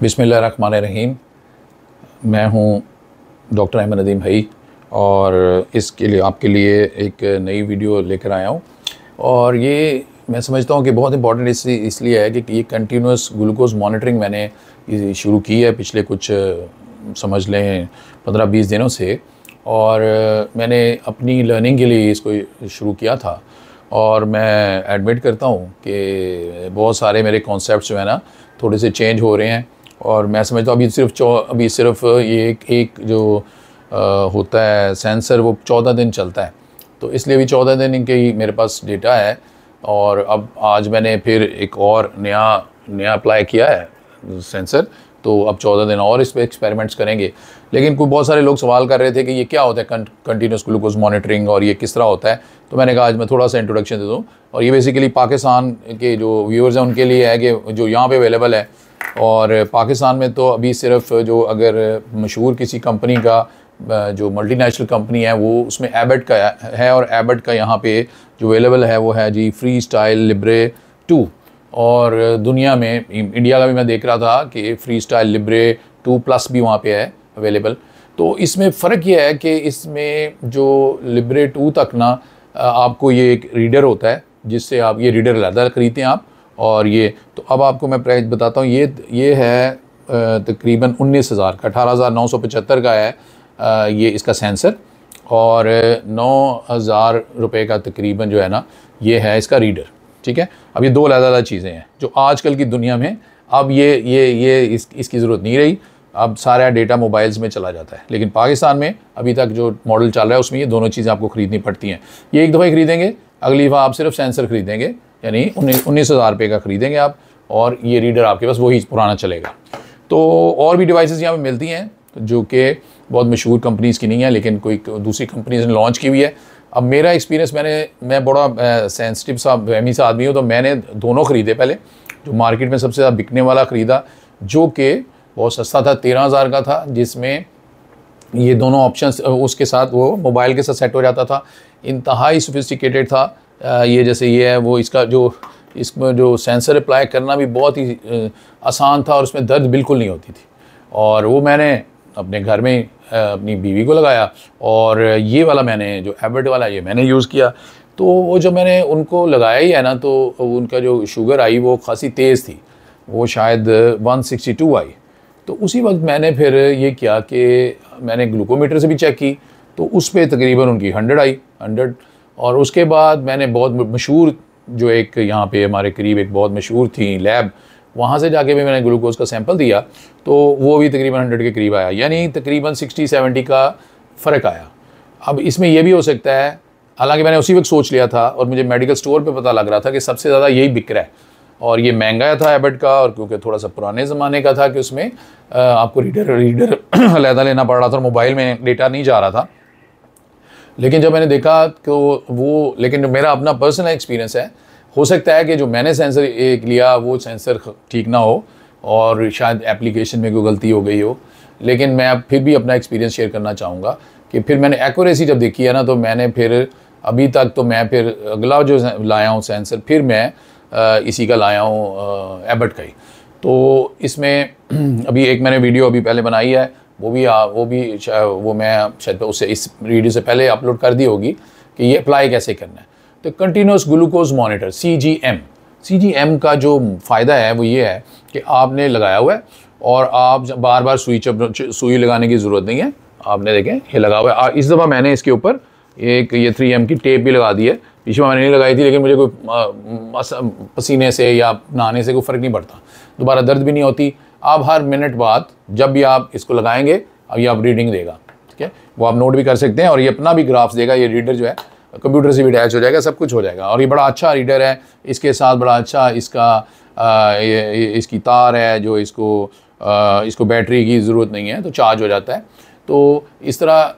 बिस्मिल्लाहिर्रहमानिर्रहीम। मैं हूं डॉक्टर अहमद नदीम भाई और इसके लिए आपके लिए एक नई वीडियो लेकर आया हूं। और ये मैं समझता हूं कि बहुत इंपॉर्टेंट इसलिए है कि ये कंटिन्यूस ग्लूकोज मॉनिटरिंग मैंने शुरू की है पिछले कुछ समझ लें 15-20 दिनों से। और मैंने अपनी लर्निंग के लिए इसको शुरू किया था और मैं एडमिट करता हूं कि बहुत सारे मेरे कॉन्सेप्ट्स जो है ना थोड़े से चेंज हो रहे हैं। और मैं समझता हूँ अभी सिर्फ ये एक जो होता है सेंसर वो 14 दिन चलता है, तो इसलिए भी 14 दिन इनके ही मेरे पास डेटा है। और अब आज मैंने फिर एक और नया अप्लाई किया है सेंसर, तो अब 14 दिन और इस पर एक्सपेरिमेंट्स करेंगे। लेकिन कोई बहुत सारे लोग सवाल कर रहे थे कि ये क्या होता है कंटिन्यूस ग्लूकोज मॉनिटरिंग और ये किस तरह होता है, तो मैंने कहा आज मैं थोड़ा सा इंट्रोडक्शन दे दूँ। और ये बेसिकली पाकिस्तान के जो व्यूअर्स हैं उनके लिए है कि जो यहाँ पे अवेलेबल है। और पाकिस्तान में तो अभी सिर्फ जो अगर मशहूर किसी कंपनी का जो मल्टीनेशनल कंपनी है वो उसमें एबट का है, और एबट का यहाँ पे जो अवेलेबल है वो है जी फ्री स्टाइल लिब्रे 2। और दुनिया में इंडिया का भी मैं देख रहा था कि फ्री स्टाइल लिब्रे 2 प्लस भी वहाँ पे है अवेलेबल। तो इसमें फ़र्क ये है कि इसमें जो लिब्रे 2 तक ना आपको ये एक रीडर होता है जिससे आप ये रीडर अलग ख़रीदते हैं आप। और ये तो अब आपको मैं प्राइस बताता हूँ। ये है तकरीबन 19,000 का, 18,975 का है ये इसका सेंसर, और 9,000 रुपये का तकरीबन जो है ना ये है इसका रीडर। ठीक है, अब ये दो अलग-अलग चीज़ें हैं जो आजकल की दुनिया में अब इसकी ज़रूरत नहीं रही। अब सारा डेटा मोबाइल्स में चला जाता है, लेकिन पाकिस्तान में अभी तक जो मॉडल चल रहा है उसमें ये दोनों चीज़ें आपको ख़रीदनी पड़ती हैं। ये एक दफ़ा ही ख़रीदेंगे, अगली दफ़ा आप सिर्फ सेंसर ख़रीदेंगे, यानी 19,000 रुपये का ख़रीदेंगे आप, और ये रीडर आपके पास वही पुराना चलेगा। तो और भी डिवाइसेस यहाँ पे मिलती हैं जो कि बहुत मशहूर कंपनीज़ की नहीं है, लेकिन कोई दूसरी कंपनीज़ ने लॉन्च की हुई है। अब मेरा एक्सपीरियंस, मैं बड़ा सेंसिटिव सा वहमी सा आदमी हूँ, तो मैंने दोनों ख़रीदे। पहले जो मार्केट में सबसे ज़्यादा बिकने वाला ख़रीदा जो कि बहुत सस्ता था, 13,000 का था, जिसमें ये दोनों ऑप्शंस उसके साथ वो मोबाइल के साथ सेट हो जाता था। इंतहाई सोफिस्टिकेटेड था ये, जैसे ये है वो इसमें जो सेंसर अप्लाई करना भी बहुत ही आसान था और उसमें दर्द बिल्कुल नहीं होती थी। और वो मैंने अपने घर में अपनी बीवी को लगाया, और ये वाला मैंने जो एबट वाला ये मैंने यूज़ किया। तो वो जो मैंने उनको लगाया ही है ना, तो उनका जो शुगर आई वो खासी तेज़ थी, वो शायद 162 आई। तो उसी वक्त मैंने फिर ये किया कि मैंने ग्लूकोमीटर से भी चेक की, तो उस पर तकरीबन उनकी 100 आई, 100। और उसके बाद मैंने बहुत मशहूर जो एक यहाँ पे हमारे करीब एक बहुत मशहूर थी लैब, वहाँ से जाके भी मैंने ग्लूकोज का सैंपल दिया, तो वो भी तकरीबन 100 के करीब आया, यानी तकरीबन 60-70 का फ़र्क आया। अब इसमें यह भी हो सकता है, हालांकि मैंने उसी वक्त सोच लिया था और मुझे मेडिकल स्टोर पे पता लग रहा था कि सबसे ज़्यादा यही बिक रहा है, और ये महंगा था एबट का, और क्योंकि थोड़ा सा पुराने ज़माने का था कि उसमें आपको रीडर अलहदा लेना पड़ रहा था और मोबाइल में डेटा नहीं जा रहा था। लेकिन जब मैंने देखा तो लेकिन मेरा अपना पर्सनल एक्सपीरियंस है, हो सकता है कि जो मैंने सेंसर एक लिया वो सेंसर ठीक ना हो और शायद एप्लीकेशन में कोई गलती हो गई हो। लेकिन मैं अब फिर भी अपना एक्सपीरियंस शेयर करना चाहूँगा कि फिर मैंने एक्यूरेसी जब देखी है ना, तो मैंने फिर अभी तक तो मैं फिर अगला जो लाया हूँ सेंसर, फिर मैं इसी का लाया हूँ एबट का ही। तो इसमें अभी एक मैंने वीडियो अभी पहले बनाई है, वो मैं शायद उससे इस वीडियो से पहले अपलोड कर दी होगी कि ये अप्लाई कैसे करना है। तो कंटिन्यूस ग्लूकोज मॉनिटर CGM का जो फ़ायदा है वो ये है कि आपने लगाया हुआ है और आप बार बार सुई लगाने की ज़रूरत नहीं है। आपने देखें ये लगा हुआ है। इस दफ़ा मैंने इसके ऊपर एक ये 3M की टेप भी लगा दी है, पीछे मैंने नहीं लगाई थी, लेकिन मुझे कोई पसीने से या नहाने से कोई फ़र्क नहीं पड़ता, दोबारा दर्द भी नहीं होती। आप हर मिनट बाद जब भी आप इसको लगाएंगे अब ये आप रीडिंग देगा, ठीक है, वो आप नोट भी कर सकते हैं, और ये अपना भी ग्राफ्स देगा। ये रीडर जो है कंप्यूटर से भी अटैच हो जाएगा, सब कुछ हो जाएगा। और ये बड़ा अच्छा रीडर है, इसके साथ बड़ा अच्छा इसकी तार है जो इसको बैटरी की ज़रूरत नहीं है, तो चार्ज हो जाता है। तो इस तरह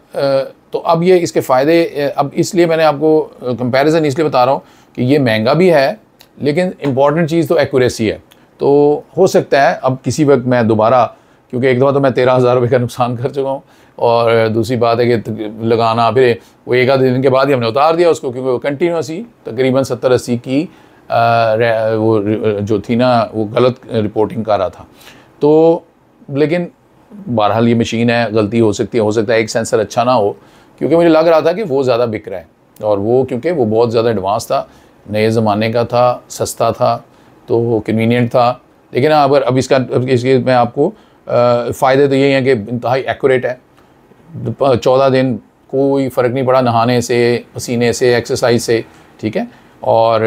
तो अब ये इसके फ़ायदे, अब इसलिए मैंने आपको कंपैरिजन इसलिए बता रहा हूँ कि ये महंगा भी है, लेकिन इम्पॉर्टेंट चीज़ तो एक्यूरेसी है। तो हो सकता है अब किसी वक्त मैं दोबारा, क्योंकि एक दफ़ा तो मैं 13,000 रुपये का नुकसान कर चुका हूँ, और दूसरी बात है कि लगाना फिर वो एक आधे दिन के बाद ही हमने उतार दिया उसको, क्योंकि वो कंटिन्यूस ही तकरीबन 70-80 की वो जो थी ना वो गलत रिपोर्टिंग कर रहा था। तो लेकिन बहरहाल ये मशीन है, गलती हो सकता है एक सेंसर अच्छा ना हो, क्योंकि मुझे लग रहा था कि वो ज़्यादा बिक रहा है, और वो क्योंकि वो बहुत ज़्यादा एडवांस था, नए ज़माने का था, सस्ता था, तो कन्वीनियंट था। लेकिन हाँ, अब इसके मैं आपको फ़ायदे तो यही हैं कि इंतहाई एक्यूरेट है। 14 दिन कोई फ़र्क नहीं पड़ा नहाने से, पसीने से, एक्सरसाइज से, ठीक है। और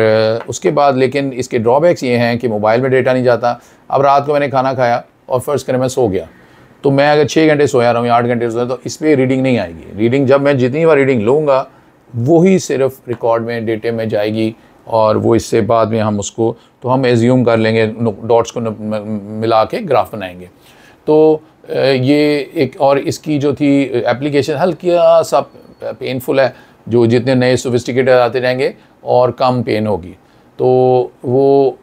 उसके बाद लेकिन इसके ड्रॉबैक्स ये हैं कि मोबाइल में डेटा नहीं जाता। अब रात को मैंने खाना खाया और फ़र्ज़ करें मैं सो गया, तो मैं अगर 6 घंटे सोया रहा हूँ या 8 घंटे सोया, तो इस पर रीडिंग नहीं आएगी। रीडिंग जब मैं जितनी बार रीडिंग लूँगा वही सिर्फ रिकॉर्ड में, डेटे में जाएगी, और वो इससे बाद में हम उसको तो हम एज्यूम कर लेंगे, डॉट्स को मिला के ग्राफ बनाएंगे। तो ये एक, और इसकी जो थी एप्लीकेशन हल्का सा पेनफुल है, जो जितने नए सोफिस्टिकेटेड आते जाएंगे और कम पेन होगी। तो वो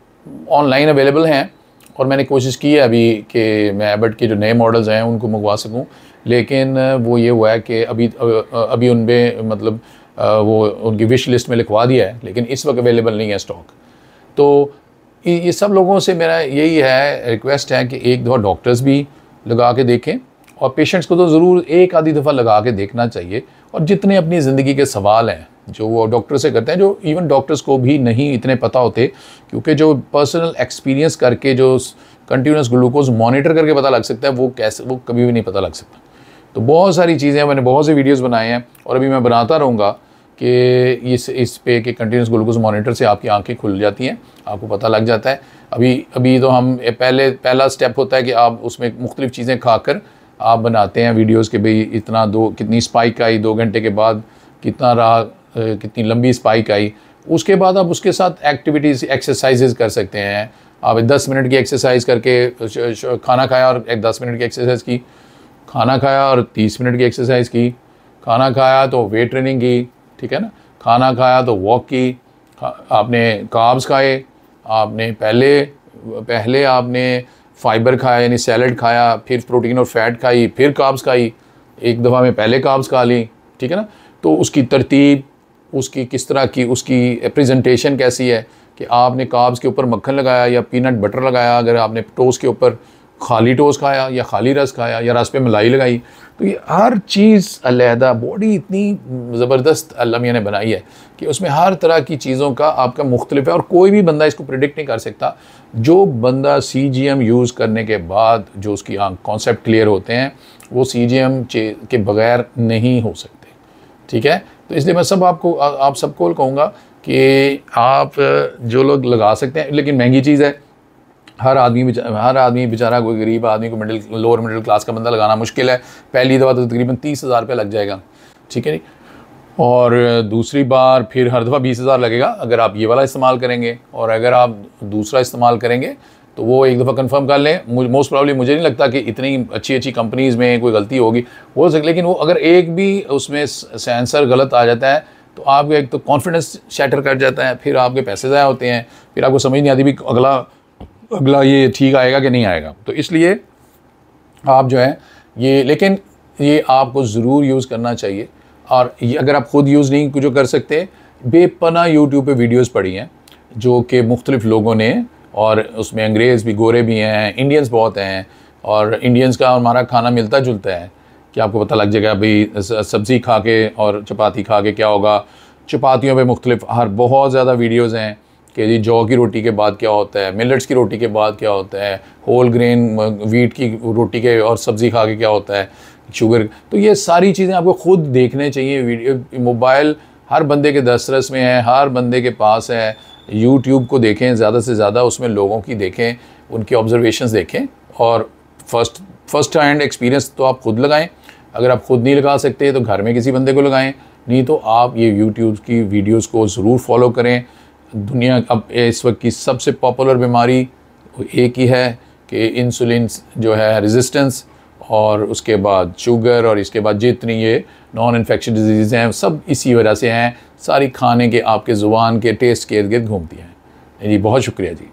ऑनलाइन अवेलेबल हैं, और मैंने कोशिश की है अभी कि मैं एबट के जो नए मॉडल्स हैं उनको मंगवा सकूं, लेकिन वो ये हुआ है कि अभी उन पर मतलब वो उनकी विश लिस्ट में लिखवा दिया है, लेकिन इस वक्त अवेलेबल नहीं है स्टॉक। तो ये सब लोगों से मेरा यही है, रिक्वेस्ट है कि एक दफ़ा डॉक्टर्स भी लगा के देखें, और पेशेंट्स को तो ज़रूर एक आधी दफ़ा लगा के देखना चाहिए। और जितने अपनी ज़िंदगी के सवाल हैं जो वो डॉक्टर से करते हैं, जो इवन डॉक्टर्स को भी नहीं इतने पता होते, क्योंकि जो पर्सनल एक्सपीरियंस करके जो कंटिन्यूस ग्लूकोज मॉनिटर करके पता लग सकता है, वो कभी भी नहीं पता लग सकता। तो बहुत सारी चीज़ें, मैंने बहुत से वीडियोस बनाए हैं और अभी मैं बनाता रहूँगा कि इस पे कि कंटिन्यूस ग्लूकोज मॉनिटर से आपकी आंखें खुल जाती हैं, आपको पता लग जाता है। अभी तो हम पहला स्टेप होता है कि आप उसमें मुख्तलिफ़ चीज़ें खाकर आप बनाते हैं वीडियोस के भाई कितनी स्पाइक आई 2 घंटे के बाद, कितनी लंबी स्पाइक आई। उसके बाद आप उसके साथ एक्टिविटीज़, एक्सरसाइजेज कर सकते हैं। आप 10 मिनट की एक्सरसाइज करके, खाना खाया और 10 मिनट की एक्सरसाइज की, खाना खाया और 30 मिनट की एक्सरसाइज की, खाना खाया तो वेट ट्रेनिंग की, ठीक है ना, खाना खाया तो वॉक की, आपने कार्ब्स खाए, आपने पहले आपने फाइबर खाया यानी सैलड खाया, फिर प्रोटीन और फैट खाई, फिर कार्ब्स खाई, एक दफ़ा में पहले कार्ब्स खा ली, ठीक है ना। तो उसकी तरतीब, उसकी किस तरह की, उसकी प्रेजेंटेशन कैसी है कि आपने कार्ब्स के ऊपर मक्खन लगाया या पीनट बटर लगाया, अगर आपने टोस्ट के ऊपर खाली टोस्ट खाया या खाली रस खाया या रस पे मलाई लगाई, तो ये हर चीज़ अलहदा। बॉडी इतनी ज़बरदस्त अल्लाह मियां ने बनाई है कि उसमें हर तरह की चीज़ों का आपका मुख्तलिफ है, और कोई भी बंदा इसको प्रिडिक्ट नहीं कर सकता। जो बंदा CGM यूज़ करने के बाद जो उसकी कॉन्सेप्ट क्लियर होते हैं, वो CGM के बगैर नहीं हो सकते, ठीक है। तो इसलिए मैं आप सबको कहूँगा कि आप जो लोग लगा सकते हैं, लेकिन महंगी चीज़ है। हर आदमी बेचारा, कोई गरीब आदमी को लोअर मिडिल क्लास का बंदा लगाना मुश्किल है। पहली दफ़ा तो तकरीबन 30,000 रुपये लग जाएगा, ठीक है जी। और दूसरी बार फिर हर दफ़ा 20,000 लगेगा अगर आप ये वाला इस्तेमाल करेंगे, और अगर आप दूसरा इस्तेमाल करेंगे तो वो एक दफ़ा कंफर्म कर लें। मोस्ट प्रॉब्ली मुझे नहीं लगता कि इतनी अच्छी कंपनीज़ में कोई गलती होगी, हो सकती, लेकिन वो अगर एक भी उसमें सेंसर गलत आ जाता है तो आपका एक तो कॉन्फिडेंस शैटर कर जाता है, फिर आपके पैसे ज़ाया होते हैं, फिर आपको समझ नहीं आती भी अगला ये ठीक आएगा कि नहीं आएगा। तो इसलिए आप जो है लेकिन ये आपको ज़रूर यूज़ करना चाहिए। और ये अगर आप ख़ुद यूज़ नहीं कुछ कर सकते, बेपनाह यूट्यूब पे वीडियोस पड़ी हैं जो कि मुख्तलिफ़ लोगों ने, और उसमें अंग्रेज़ भी, गोरे भी हैं, इंडियंस बहुत हैं, और इंडियंस का हमारा खाना मिलता जुलता है कि आपको पता लग जाएगा भाई सब्ज़ी खा के और चपाती खा के क्या होगा। चपातियों पे मुख्तलिफ़ बहुत ज़्यादा वीडियोज़ हैं कि जी जौ की रोटी के बाद क्या होता है, मिलेट्स की रोटी के बाद क्या होता है, होल ग्रेन वीट की रोटी के और सब्ज़ी खा के क्या होता है, शुगर। तो ये सारी चीज़ें आपको ख़ुद देखने चाहिए। वीडियो मोबाइल हर बंदे के दस्तरस में है, हर बंदे के पास है। यूट्यूब को देखें ज़्यादा से ज़्यादा, उसमें लोगों की देखें, उनकी ऑब्जर्वेशंस देखें, और फर्स्ट हैंड एक्सपीरियंस तो आप ख़ुद लगाएं। अगर आप ख़ुद नहीं लगा सकते तो घर में किसी बंदे को लगाएं, नहीं तो आप ये यूट्यूब की वीडियोज़ को ज़रूर फॉलो करें। दुनिया अब इस वक्त की सबसे पॉपुलर बीमारी एक ही है कि इंसुलिन जो है रेजिस्टेंस, और उसके बाद शुगर, और इसके बाद जितनी ये नॉन इन्फेक्शन डिजीज़ हैं सब इसी वजह से हैं। सारी खाने के आपके ज़ुबान के टेस्ट के इर्द गिर्द घूमती हैं। जी बहुत शुक्रिया जी।